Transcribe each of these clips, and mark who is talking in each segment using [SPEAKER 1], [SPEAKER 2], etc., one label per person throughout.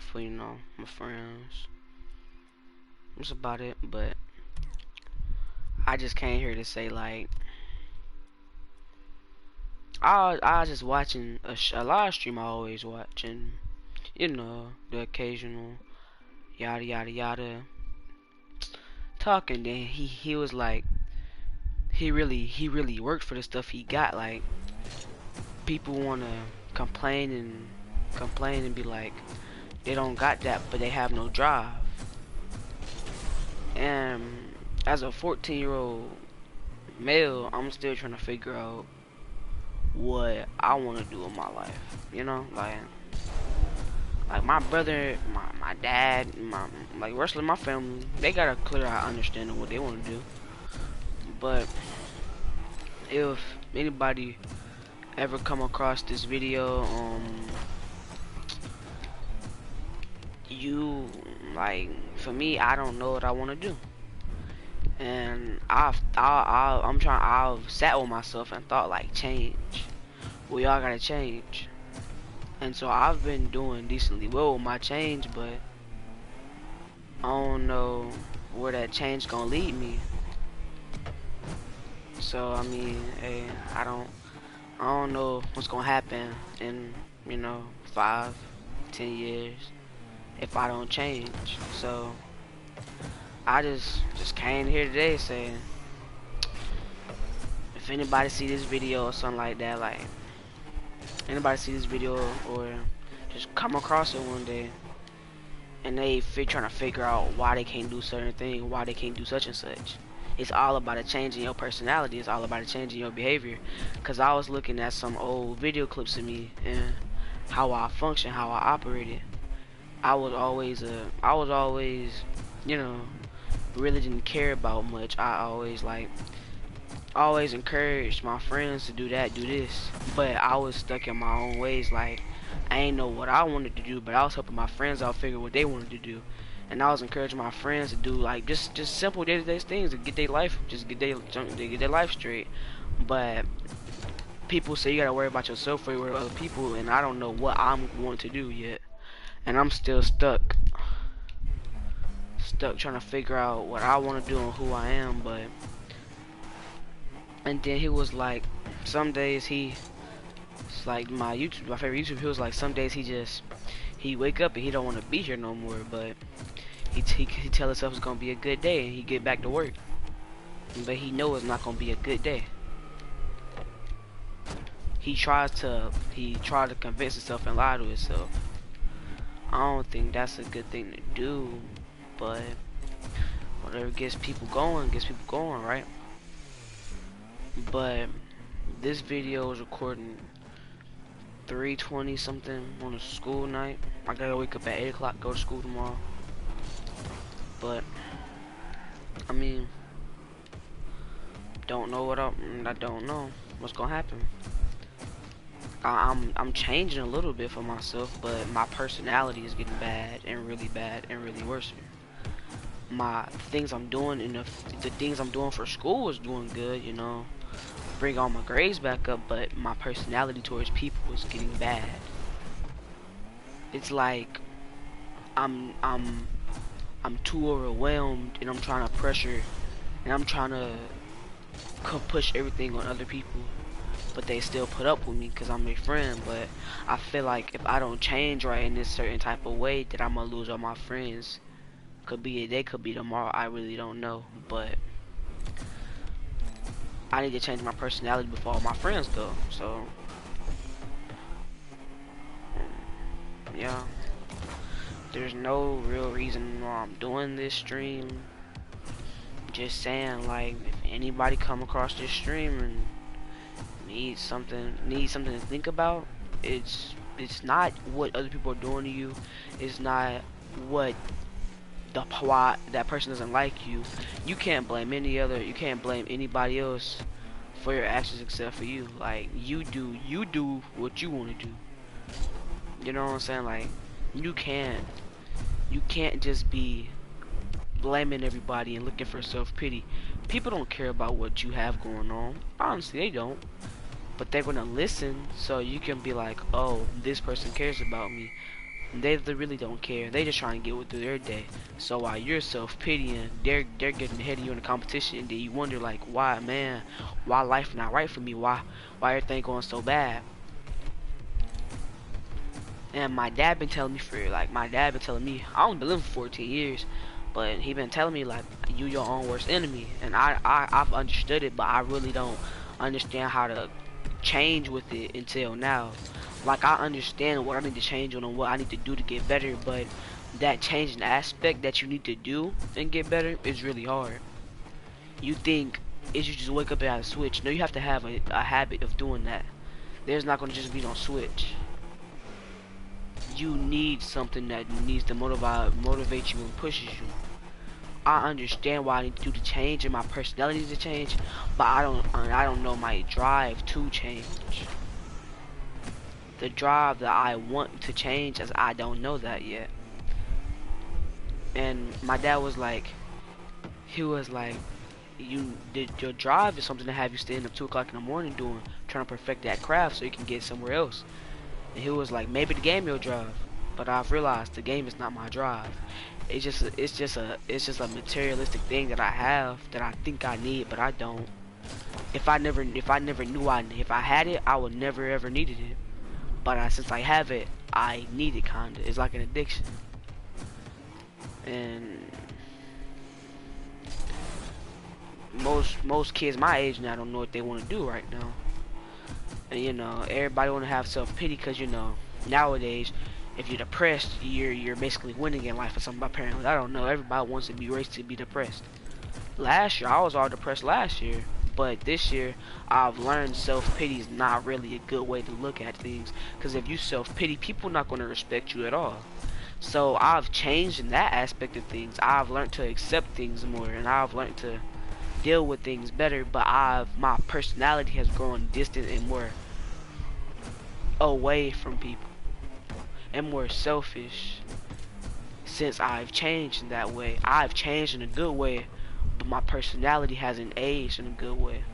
[SPEAKER 1] for my friends. That's about it. But I just came here to say like I was just watching a live stream I always watch, and the occasional yada yada yada talking. Then he was like he really worked for the stuff he got. Like people wanna complain and complain and be like they don't got that, but they have no drive. And as a 14-year-old male, I'm still trying to figure out what I want to do in my life. Like my brother, my dad, like rest of my family, they got a clear understanding of what they want to do. But if anybody ever come across this video, you like for me, I don't know what I want to do, and I've sat with myself and thought like change. We all gotta change. And so I've been doing decently well with my change, but I don't know where that change gonna lead me. So I mean, hey, I don't know what's gonna happen in 5, 10 years if I don't change. So I just came here today saying, if anybody see this video or something like that, like anybody see this video or just come across it one day and they trying to figure out why they can't do certain things, why they can't do such and such, it's all about a change in your personality. It's all about a change in your behavior. Cause I was looking at some old video clips of me and how I function, how I operated. I was always really didn't care about much. I always encouraged my friends to do that, do this, but I was stuck in my own ways. Like I ain't know what I wanted to do, but I was helping my friends out figure what they wanted to do, and I was encouraging my friends to do like just simple day-to-day things to get their life, get their life straight. But people say you gotta worry about yourself before you worry about other people, and I don't know what I'm going to do yet, and I'm still stuck trying to figure out what I want to do and who I am. But and then he was like, some days it's like my favorite YouTube, he was like, some days he wake up and he don't want to be here no more, but he tell himself it's gonna be a good day and he get back to work, but he know it's not gonna be a good day. He tries to convince himself and lie to himself. I don't think that's a good thing to do, but whatever gets people going, right? But this video is recording 3:20 something on a school night. I gotta wake up at 8 o'clock, go to school tomorrow. But I mean, don't know I don't know what's gonna happen. I'm changing a little bit for myself, but my personality is getting bad and really worse. My things I'm doing and the things I'm doing for school is doing good, bring all my grades back up, but my personality towards people is getting bad. It's like I'm too overwhelmed, and I'm trying to pressure, and I'm trying to push everything on other people, but they still put up with me because I'm their friend. But I feel like if I don't change right in this certain type of way, that I'm gonna lose all my friends. They could be tomorrow, I really don't know, but I need to change my personality before all my friends go. So yeah, there's no real reason why I'm doing this stream. Just saying, like, if anybody come across this stream and needs something to think about, it's not what other people are doing to you. It's not what why that person doesn't like you. You can't blame anybody else for your actions except for you. Like you do what you want to do. You know what I'm saying? Like you can't just be blaming everybody and looking for self-pity. People don't care about what you have going on. Honestly, they don't. But they're gonna listen, so you can be like, oh, this person cares about me. They really don't care. They just trying to get through their day. So while you're self-pitying, they're getting ahead of you in the competition, and then you wonder like, why, man, why life not right for me? Why everything going so bad? And my dad been telling me I only been living for 14 years, but he been telling me like, you your own worst enemy, and I've understood it, but I really don't understand how to change with it until now. Like, I understand what I need to change on and what I need to do to get better, but that changing aspect that you need to do and get better is really hard. You think you just wake up and have a switch. No, you have to have a habit of doing that. There's not gonna just be no switch. You need something that needs to motivate you and pushes you. I understand what I need to do to change and my personality to change, but I don't know my drive to change. The drive that I want to change, as I don't know that yet. And my dad was like, your drive is something to have you staying up 2 o'clock in the morning trying to perfect that craft so you can get somewhere else. And he was like, maybe the game your drive, but I've realized the game is not my drive. It's just a materialistic thing that I have that I think I need, but I don't. If I never knew if I had it, I would never ever needed it. But since I have it, I need it kinda. It's like an addiction. And most kids my age now don't know what they want to do right now. And you know, everybody want to have self-pity because, you know, nowadays if you're depressed, you're basically winning in life or something. Apparently, I don't know. Everybody wants to be raised to be depressed. Last year, I was all depressed last year. But this year, I've learned self-pity is not really a good way to look at things. Because if you self-pity, people are not going to respect you at all. So I've changed in that aspect of things. I've learned to accept things more, and I've learned to deal with things better. But my personality has grown distant and more away from people and more selfish since I've changed in that way. I've changed in a good way, but my personality hasn't aged in a good way.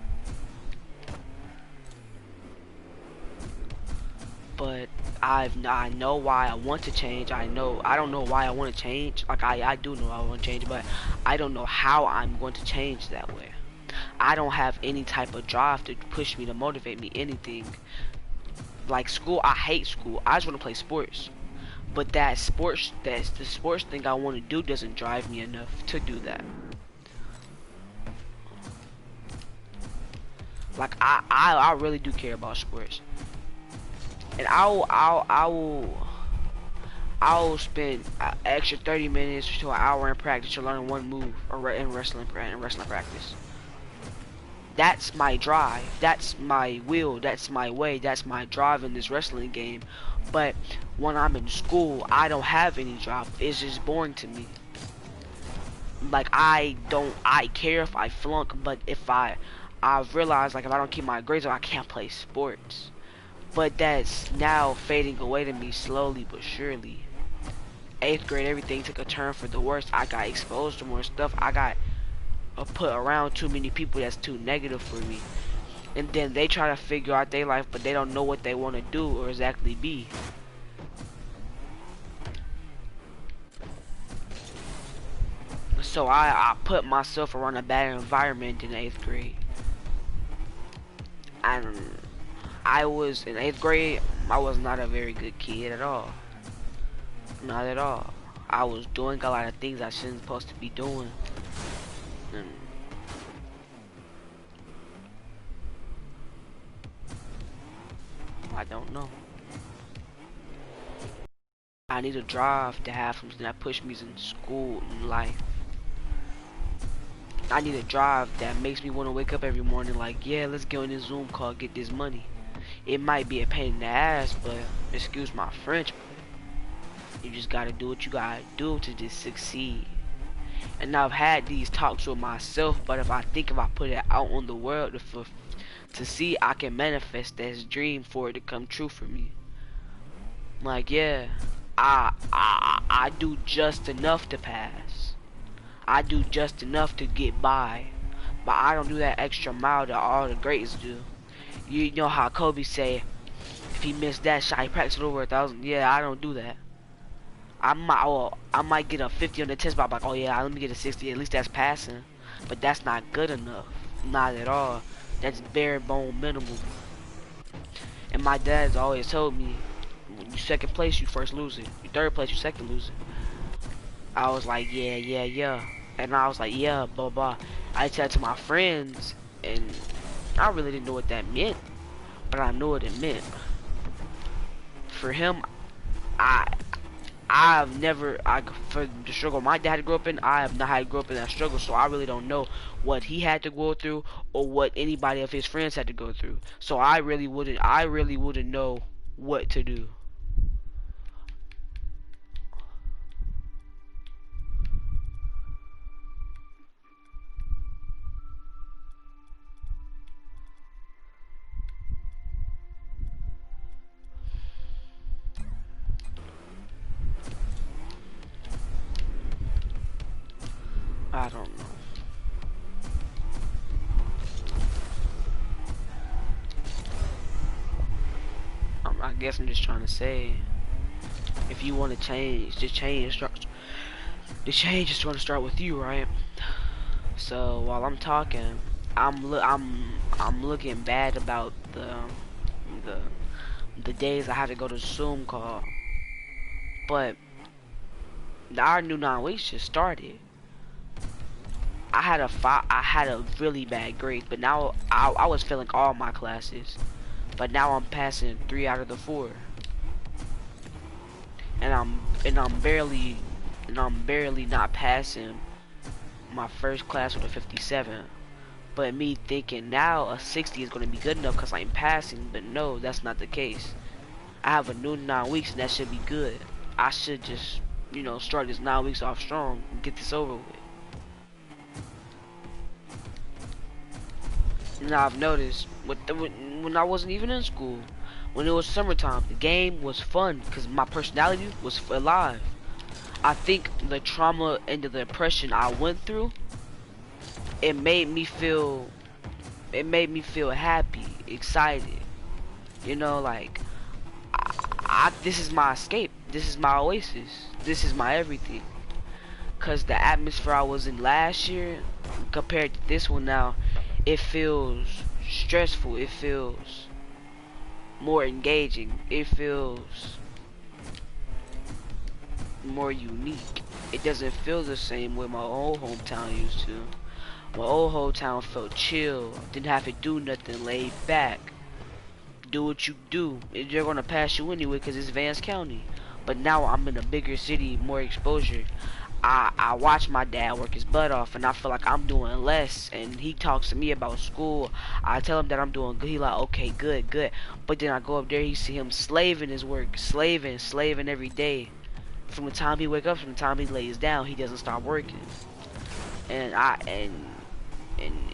[SPEAKER 1] But I know why I want to change. I don't know why I want to change. Like, I do know I want to change, but I don't know how I'm going to change that way. I don't have any type of drive to push me, to motivate me, anything. Like school, I hate school. I just want to play sports. But the sports thing I want to do doesn't drive me enough to do that. Like, I really do care about sports. And I will spend an extra 30 minutes to an hour in practice to learn one move or in wrestling practice. That's my drive. That's my will. That's my way. That's my drive in this wrestling game. But when I'm in school, I don't have any drive. It's just boring to me. Like, I care if I flunk, but I've realized, like, if I don't keep my grades up, I can't play sports. But that's now fading away to me slowly but surely. 8th grade, everything took a turn for the worst. I got exposed to more stuff. I got put around too many people that's too negative for me. And then they try to figure out their life, but they don't know what they want to do or exactly be. So I put myself around a bad environment in 8th grade. And I was in 8th grade, I was not a very good kid at all. Not at all. I was doing a lot of things I shouldn't supposed to be doing. And I don't know. I need a drive to have something that pushes me in school and life. I need a drive that makes me want to wake up every morning like, yeah, let's get on this Zoom call, get this money. It might be a pain in the ass, but excuse my French, but you just gotta do what you gotta do to just succeed. And I've had these talks with myself, but if I put it out on the world to see, I can manifest this dream for it to come true for me. Like, yeah, I do just enough to pass. I do just enough to get by, but I don't do that extra mile that all the greats do. You know how Kobe say, if he missed that shot, he practiced it over 1,000. Yeah, I don't do that. I might get a 50 on the test, but I'm like, oh yeah, let me get a 60. At least that's passing. But that's not good enough. Not at all. That's bare bone minimum. And my dad's always told me, when you second place, you first lose it. You third place, you second lose it. I was like, yeah, yeah, yeah. And I was like, yeah, blah, blah. I tell it to my friends, and I really didn't know what that meant. But I knew what it meant. For him, I've never, for the struggle my dad grew up in, I have not had to grow up in that struggle, so I really don't know what he had to go through or what anybody of his friends had to go through. So I really wouldn't know what to do. I don't know. I guess I'm just trying to say, if you want to change, the change is going to start with you, right? So while I'm talking, I'm looking bad about the the days I had to go to Zoom call, but our new 9 weeks just started. I had a really bad grade, but now I was failing all my classes, but now I'm passing 3 out of the 4, and I'm barely not passing my first class with a 57. But me thinking now a 60 is going to be good enough because I'm passing, but no, that's not the case. I have a new 9 weeks and that should be good. I should just, start this 9 weeks off strong and get this over with. And I've noticed when I wasn't even in school, when it was summertime, the game was fun because my personality was alive. I think the trauma and the depression I went through, it made me feel happy, excited. Like this is my escape. This is my oasis. This is my everything. Cause the atmosphere I was in last year compared to this one now, it feels stressful. It feels more engaging. It feels more unique. It doesn't feel the same way my old hometown used to. My old hometown felt chill. Didn't have to do nothing, laid back. Do what you do. They're gonna pass you anyway because it's Vance County. But now I'm in a bigger city, more exposure. I watch my dad work his butt off and I feel like I'm doing less, and he talks to me about school. I tell him that I'm doing good. He like, okay, good. But then I go up there, he see him slaving his work, slaving every day. From the time he wake up, from the time he lays down, he doesn't stop working. And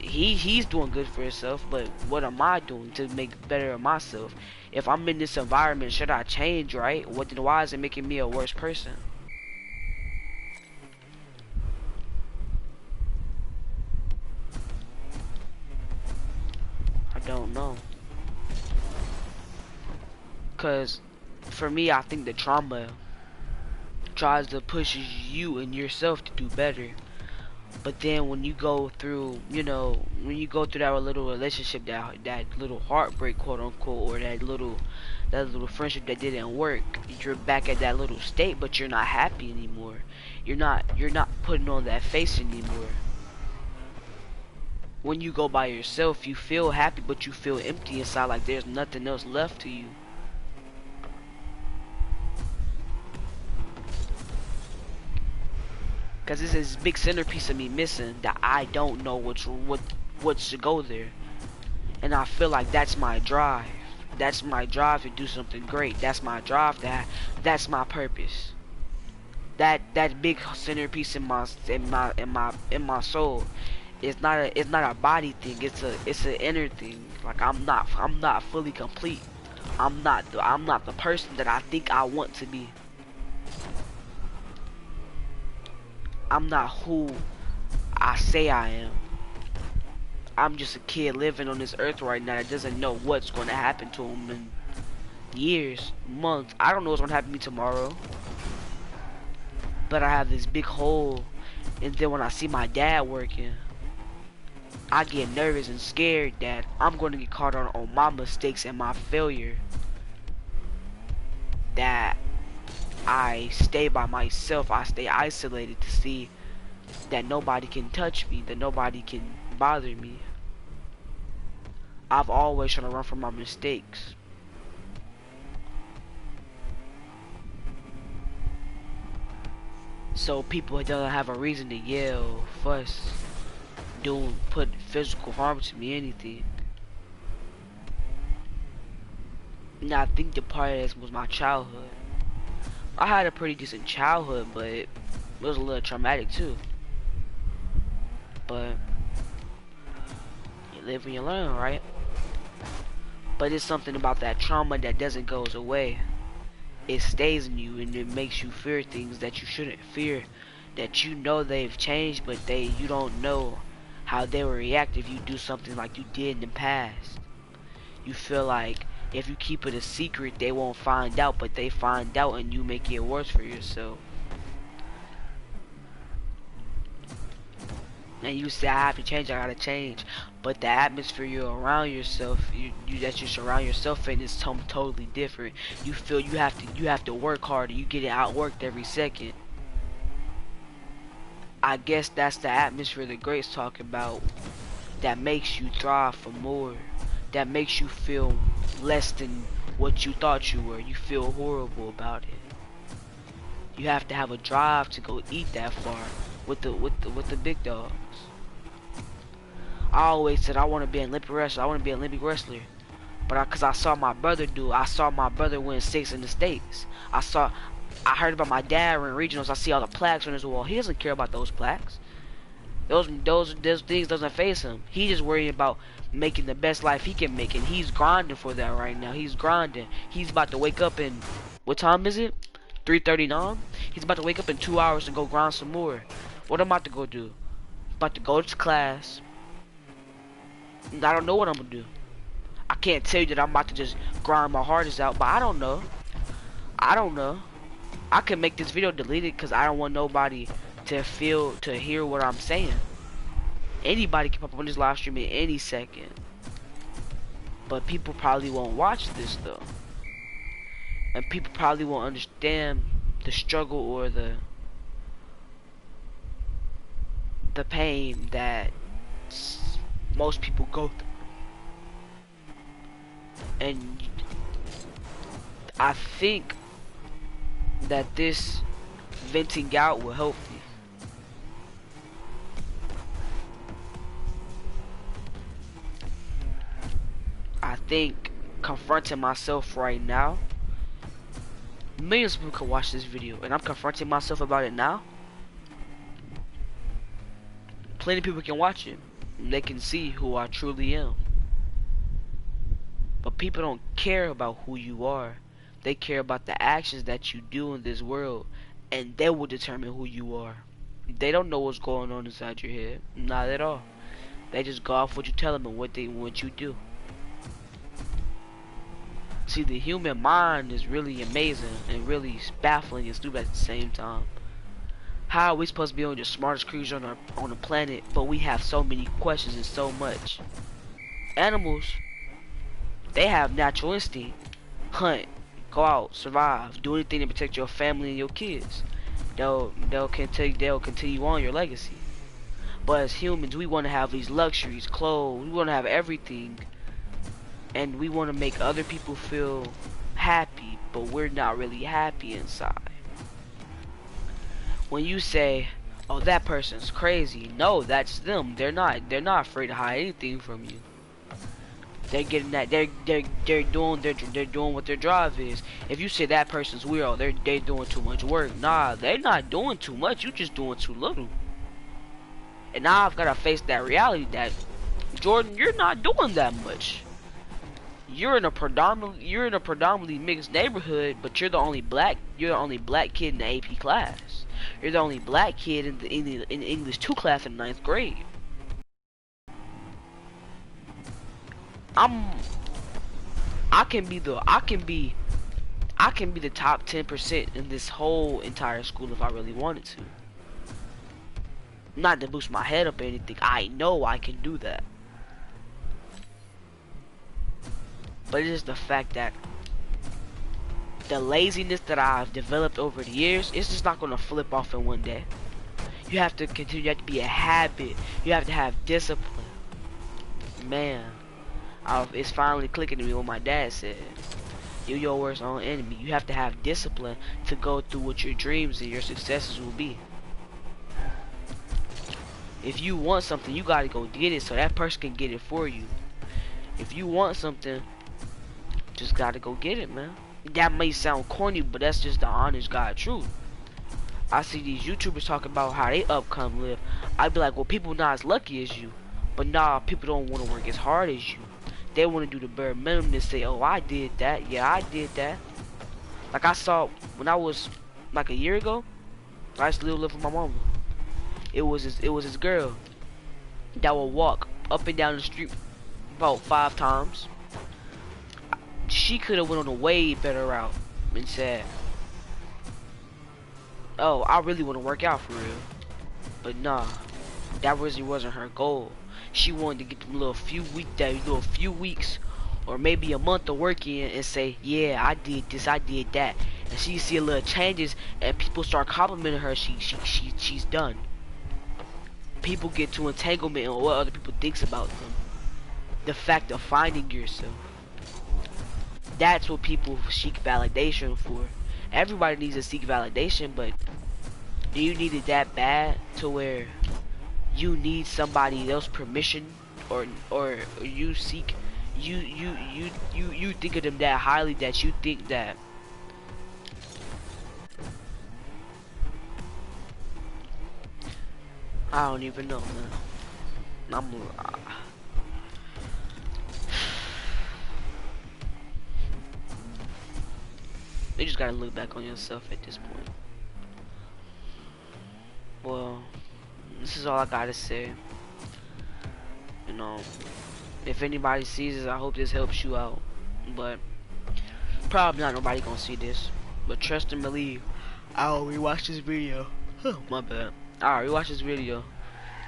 [SPEAKER 1] he's doing good for himself, but what am I doing to make better of myself? If I'm in this environment, should I change, right? Why is it making me a worse person? I don't know. Cause for me, I think the trauma tries to push you and yourself to do better. But then when you go through, when you go through that little relationship, that little heartbreak, quote unquote, or that little friendship that didn't work, you're back at that little state, but you're not happy anymore. You're not putting on that face anymore. When you go by yourself, you feel happy, but you feel empty inside, like there's nothing else left to you. Cause this is big centerpiece of me missing that I don't know what should go there, and I feel like that's my drive. That's my drive to do something great. That's my drive. That's my purpose. That big centerpiece in my soul. It's not a body thing. It's an inner thing. Like I'm not fully complete. I'm not the person that I think I want to be. I'm not who I say I am. I'm just a kid living on this earth right now that doesn't know what's going to happen to him in years, months. I don't know what's going to happen to me tomorrow. but I have this big hole. And then when I see my dad working, I get nervous and scared that I'm going to get caught on my mistakes and my failure. That I stay by myself, I stay isolated to see that nobody can touch me, that nobody can bother me. I've always tried to run from my mistakes. So people don't have a reason to yell, fuss, put physical harm to me, anything. Now I think the part of this was my childhood. I had a pretty decent childhood, but it was a little traumatic too. But you live and you learn, right? But it's something about that trauma that doesn't go away. It stays in you and it makes you fear things that you shouldn't fear. That you know they've changed, but you don't know how they will react if you do something like you did in the past. You feel like if you keep it a secret, they won't find out, but they find out and you make it worse for yourself. And you say, I have to change, I gotta change. But the atmosphere you're around yourself, that you surround yourself in is totally different. You feel you have to work harder, you get outworked every second. I guess that's the atmosphere the greats talk about, that makes you thrive for more, that makes you feel less than what you thought you were. You feel horrible about it. You have to have a drive to go eat that far with the big dogs. I always said I want to be an Olympic wrestler. I want to be an Olympic wrestler, but cause I saw my brother do. I saw my brother win 6 in the States. I heard about my dad win regionals. I see all the plaques on his wall. He doesn't care about those plaques. Those things doesn't faze him. He's just worried about making the best life he can make, and he's grinding for that right now. He's grinding. He's about to wake up in, what time is it? 3:39. He's about to wake up in 2 hours and go grind some more. What am I about to go do? I'm about to go to class. I don't know what I'm gonna do. I can't tell you that I'm about to just grind my hardest out, but I don't know. I can make this video deleted because I don't want nobody to hear what I'm saying. Anybody can pop up on this live stream at any second. But people probably won't watch this though. And people probably won't understand the struggle or the pain that most people go through. And I think that this venting out will help me. I think confronting myself right now, millions of people can watch this video, and I'm confronting myself about it now. Plenty of people can watch it, and they can see who I truly am. But people don't care about who you are. They care about the actions that you do in this world, and they will determine who you are. They don't know what's going on inside your head, not at all. They just go off what you tell them and what you do. See, the human mind is really amazing and really baffling and stupid at the same time. How are we supposed to be on the smartest creature on the planet, but we have so many questions and so much? Animals, they have natural instinct. Hunt, go out, survive, do anything to protect your family and your kids. They'll continue on your legacy. But as humans, we want to have these luxuries, clothes, we want to have everything. And we want to make other people feel happy, but we're not really happy inside. When you say, "Oh, that person's crazy," no, that's them. They're not afraid to hide anything from you. They're getting that. They're doing what their drive is. If you say that person's weird, they're doing too much work. Nah, they're not doing too much. You just doing too little. And now I've gotta face that reality that, Jordan, you're not doing that much. You're in a predominantly mixed neighborhood, but you're the only black kid in the AP class. You're the only black kid in the English 2 class in 9th grade. I I can be the top 10% in this whole entire school if I really wanted to. Not to boost my head up or anything. I know I can do that. But it's just the fact that the laziness that I've developed over the years, it's just not going to flip off in one day. You have to continue. You have to be a habit. You have to have discipline. Man, it's finally clicking to me what my dad said. You're your worst own enemy. You have to have discipline to go through what your dreams and your successes will be. If you want something, you gotta go get it so that person can get it for you. If you want something, just gotta go get it, man. That may sound corny, but that's just the honest God truth. I see these YouTubers talking about how they upcome live. I'd be like, well, people not as lucky as you. But nah, people don't want to work as hard as you. They want to do the bare minimum to say, oh, I did that. Yeah, I did that. Like I saw when I was like a year ago, I used to live with my mama. It was this girl that would walk up and down the street about 5 times. She could have went on a way better route and said, oh, I really want to work out for real. But nah, that really wasn't her goal. She wanted to get them little few weeks or maybe a month of work in and say, yeah, I did this, I did that. And she see a little changes and people start complimenting her, she's done. People get too entanglement in what other people thinks about them. The fact of finding yourself. That's what people seek validation for. Everybody needs to seek validation, but do you need it that bad to where you need somebody else's permission, or you seek you think of them that highly that you think that I don't even know, man. You just gotta look back on yourself at this point. Well, this is all I gotta say. You know, if anybody sees this, I hope this helps you out. But probably not nobody gonna see this. But trust and believe, I'll rewatch this video. My bad. I'll rewatch this video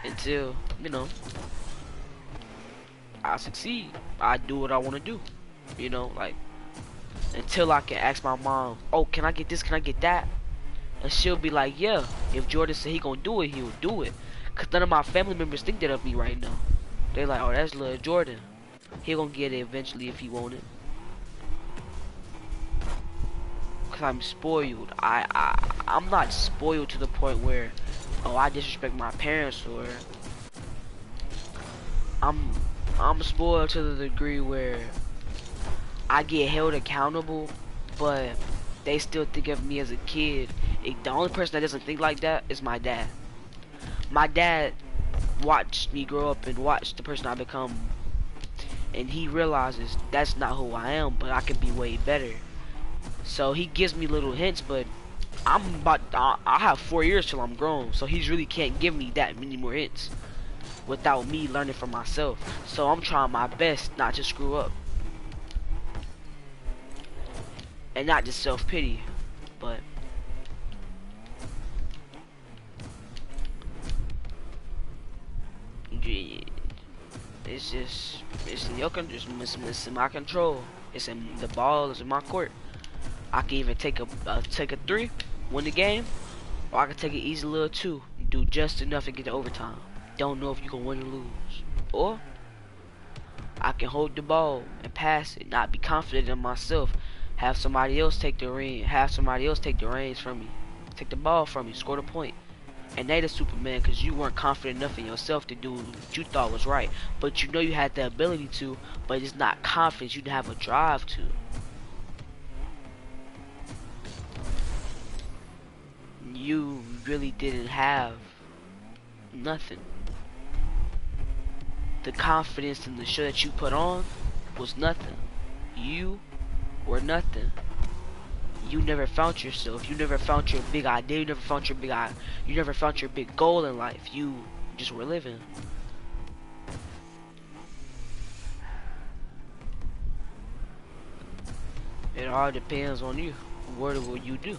[SPEAKER 1] until, you know, I succeed. I do what I want to do. You know, like until I can ask my mom, oh, can I get this? Can I get that? And she'll be like, yeah, if Jordan said he gonna do it, he'll do it. Cause none of my family members think that of me right now. They like, oh, that's little Jordan. He gonna get it eventually if he want it. Cause I'm spoiled. I'm not spoiled to the point where, oh, I disrespect my parents, or I'm spoiled to the degree where I get held accountable, but they still think of me as a kid. The only person that doesn't think like that is my dad. My dad watched me grow up and watched the person I become, and he realizes that's not who I am, but I can be way better. So he gives me little hints, but I have 4 years till I'm grown, so he really can't give me that many more hints without me learning for myself. So I'm trying my best not to screw up. And not just self-pity, but it's in your control. It's in my control. It's in the ball is in my court. I can either take a 3, win the game, or I can take an easy little 2, do just enough to get to overtime. Don't know if you can win or lose. Or I can hold the ball and pass it, not be confident in myself. Have somebody else take the reins from me, take the ball from me, score the point. And they the Superman because you weren't confident enough in yourself to do what you thought was right. But you know you had the ability to, but it's not confidence. You didn't have a drive to. You really didn't have nothing. The confidence in the show that you put on was nothing. You were nothing. You never found yourself. You never found your big idea. You never found your you never found your big goal in life. You just were living. It all depends on you. What will you do?